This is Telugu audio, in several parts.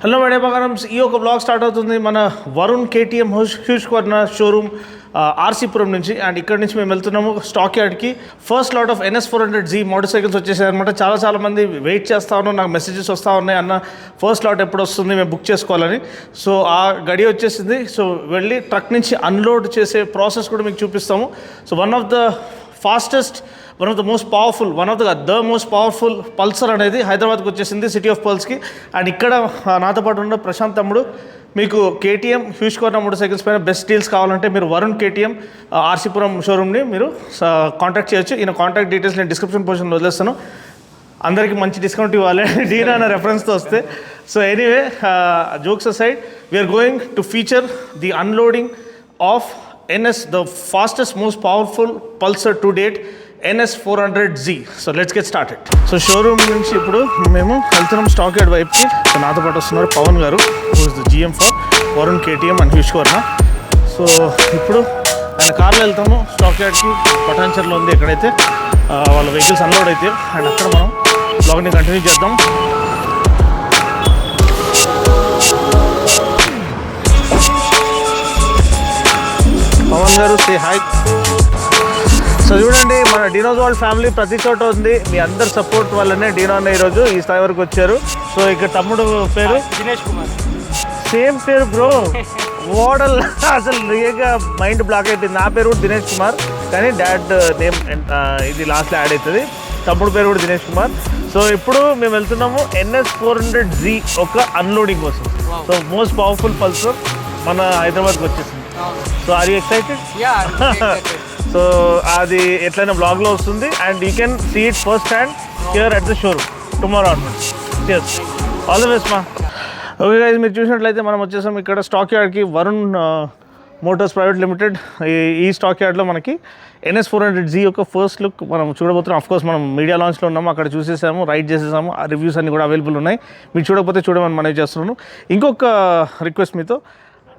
హలో మేడే బంగారం, ఈ ఒక బ్లాగ్ స్టార్ట్ అవుతుంది మన వరుణ్ కేటీఎం హ్యూష్వర్న షోరూమ్ ఆర్సీపురం నుంచి. అండ్ ఇక్కడ నుంచి మేము వెళ్తున్నాము స్టాక్ యార్డ్కి. First lot of NS400Z motorcycles వచ్చేసాయి అనమాట. చాలా మంది వెయిట్ చేస్తా ఉన్నారు, నాకు మెసేజెస్ వస్తూ ఉన్నాయి అన్న ఫస్ట్ లాట్ ఎప్పుడు వస్తుంది, మేము బుక్ చేసుకోవాలని. సో ఆ గడి వచ్చేసింది. సో వెళ్ళి ట్రక్ నుంచి అన్లోడ్ చేసే ప్రాసెస్ కూడా మీకు చూపిస్తాము. So one of the most powerful Pulsar అనేది హైదరాబాద్కి వచ్చేసింది, సిటీ ఆఫ్ పల్స్కి. అండ్ ఇక్కడ నాతో పాటు ఉన్న ప్రశాంత్ తమ్ముడు మీకు కేటీఎం హ్యూష్వర్న మోటార్ సైకిల్స్ పైన బెస్ట్ డీల్స్ కావాలంటే మీరు వరుణ్ కేటీఎం ఆర్సీపురం షోరూమ్ని మీరు కాంటాక్ట్ చేయొచ్చు. ఈయన కాంటాక్ట్ డీటెయిల్స్ నేను డిస్క్రిప్షన్ పోర్షన్లో వదిలేస్తాను. అందరికీ మంచి డిస్కౌంట్ ఇవ్వాలి డీనా అనే రెఫరెన్స్తో వస్తే. So anyway, jokes aside, we're going to feature the unloading of the fastest, most powerful pulsar to date, NS400Z. So let's get started. So showroom నుంచి ఇప్పుడు మేము వెళ్తున్నాం స్టాక్ యార్డ్ వైపుకి. సో నాతో పాటు వస్తున్నారు పవన్ గారు, who is the GM for Varun KTM and హ్యూష్వర్న. సో ఇప్పుడు ఆయన కార్లో వెళ్తాము స్టాక్ యార్డ్కి. పటాన్చర్లో ఉంది ఎక్కడైతే వాళ్ళ వెహికల్స్ అన్లోడ్ అయితే. అండ్ అక్కడ మనం బ్లాగ్ని కంటిన్యూ చేద్దాం. పవన్ గారు, సే హాయ్. సో చూడండి, మన డినోస్ వాళ్ళ ఫ్యామిలీ ప్రతి చోట ఉంది. మీ అందరి సపోర్ట్ వల్లనే డినో అన్న ఈరోజు ఈ స్థాయి వరకు వచ్చారు. సో ఇక్కడ తమ్ముడు పేరు దినేష్ కుమార్, సేమ్ పేరు బ్రో. మోడల్ అసలు రియల్గా మైండ్ బ్లాక్ అయిపోయింది. నా పేరు కూడా దినేష్ కుమార్, కానీ డాడ్ నేమ్ ఇది లాస్ట్లో యాడ్ అవుతుంది. తమ్ముడు పేరు కూడా దినేష్ కుమార్. సో ఇప్పుడు మేము వెళ్తున్నాము NS400Z ఒక అన్లోడింగ్ కోసం. సో మోస్ట్ పవర్ఫుల్ పల్సర్ మన హైదరాబాద్కి వచ్చేసింది. So are you excited? So అది ఎట్లయినా బ్లాగ్లో వస్తుంది. And you can see it first hand here at the showroom tomorrow onwards. చెస్, ఆల్ ద బెస్ట్ మా. ఓకే గైస్, మీరు చూసినట్లయితే మనం వచ్చేసాం ఇక్కడ స్టాక్ యార్డ్కి. వరుణ్ మోటార్స్ ప్రైవేట్ లిమిటెడ్ ఈ స్టాక్ యార్డ్లో మనకి NS400Z యొక్క ఫస్ట్ లుక్ మనం చూడబోతున్నాం. అఫ్కోర్స్ మనం మీడియా లాంచ్లో ఉన్నాము, అక్కడ చూసేసాము, రైడ్ చేసేసాము. ఆ రివ్యూస్ అన్నీ కూడా అవైలబుల్ ఉన్నాయి. మీరు చూడకపోతే చూడమని మనవి చేస్తున్నాను. ఇంకొక రిక్వెస్ట్ మీతో,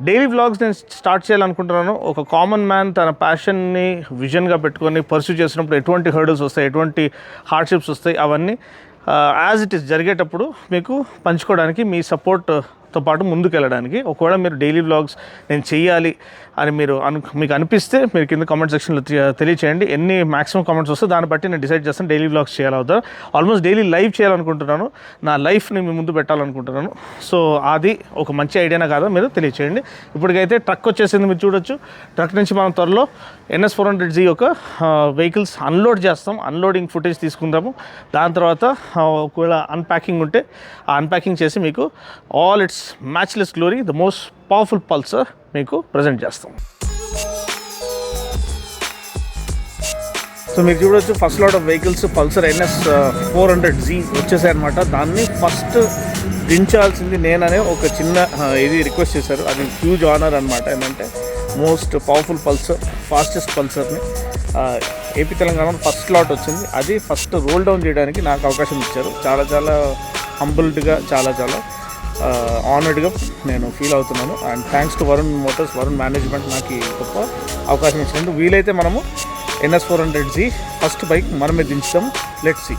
డైలీ వ్లాగ్స్ నేను స్టార్ట్ చేయాలనుకుంటున్నాను. ఒక కామన్ మ్యాన్ తన ప్యాషన్ని విజన్గా పెట్టుకొని పర్సూ చేసినప్పుడు ఎటువంటి హర్డల్స్ వస్తాయి, ఎటువంటి హార్డ్షిప్స్ వస్తాయి, అవన్నీ యాజ్ ఇట్ ఈస్ జరిగేటప్పుడు మీకు పంచుకోవడానికి, మీ సపోర్ట్తో పాటు ముందుకు వెళ్ళడానికి. ఒకవేళ మీరు డైలీ వ్లాగ్స్ నేను చెయ్యాలి అని మీకు అనిపిస్తే మీరు కింద కామెంట్ సెక్షన్లో తెలియచేయండి. ఎన్ని మ్యాక్సిమం కామెంట్స్ వస్తే దాన్ని బట్టి నేను డిసైడ్ చేస్తాను డైలీ వ్లాగ్స్ చేయాలవుతా. ఆల్మోస్ట్ డైలీ లైవ్ చేయాలనుకుంటున్నాను, నా లైఫ్ని మీ ముందు పెట్టాలనుకుంటున్నాను. సో అది ఒక మంచి ఐడియానా కాదా మీరు తెలియచేయండి. ఇప్పటికైతే ట్రక్ వచ్చేసింది, మీరు చూడొచ్చు. ట్రక్ నుంచి మనం త్వరలో NS400Z యొక్క వెహికల్స్ అన్లోడ్ చేస్తాం. అన్లోడింగ్ ఫుటేజ్ తీసుకుందాము. దాని తర్వాత ఒకవేళ అన్ప్యాకింగ్ ఉంటే ఆ అన్ప్యాకింగ్ చేసి మీకు all it's matchless glory, the most powerful Pulsar మీకు ప్రజెంట్ చేస్తాం. సో మీరు చూడవచ్చు, first lot of vehicles Pulsar NS400Z వచ్చేసాయి అనమాట. దాన్ని ఫస్ట్ దించాల్సింది నేననే ఒక చిన్న ఇది రిక్వెస్ట్ చేశారు. అది హ్యూజ్ ఆనర్ అనమాట. ఏంటంటే మోస్ట్ పవర్ఫుల్ పల్సర్, ఫాస్టెస్ట్ పల్సర్ని ఏపీ తెలంగాణలో ఫస్ట్ లాట్ వచ్చింది. అది ఫస్ట్ రోల్ డౌన్ చేయడానికి నాకు అవకాశం ఇచ్చారు. చాలా హంబుల్డ్గా, చాలా ఆనర్డ్గా నేను ఫీల్ అవుతున్నాను. And thanks to Varun Motors, Varun management నాకు గొప్ప అవకాశం ఇచ్చినందుకు. వీలైతే మనము NS400Z ఫస్ట్ బైక్ మనమే దించుతాం. Let's see.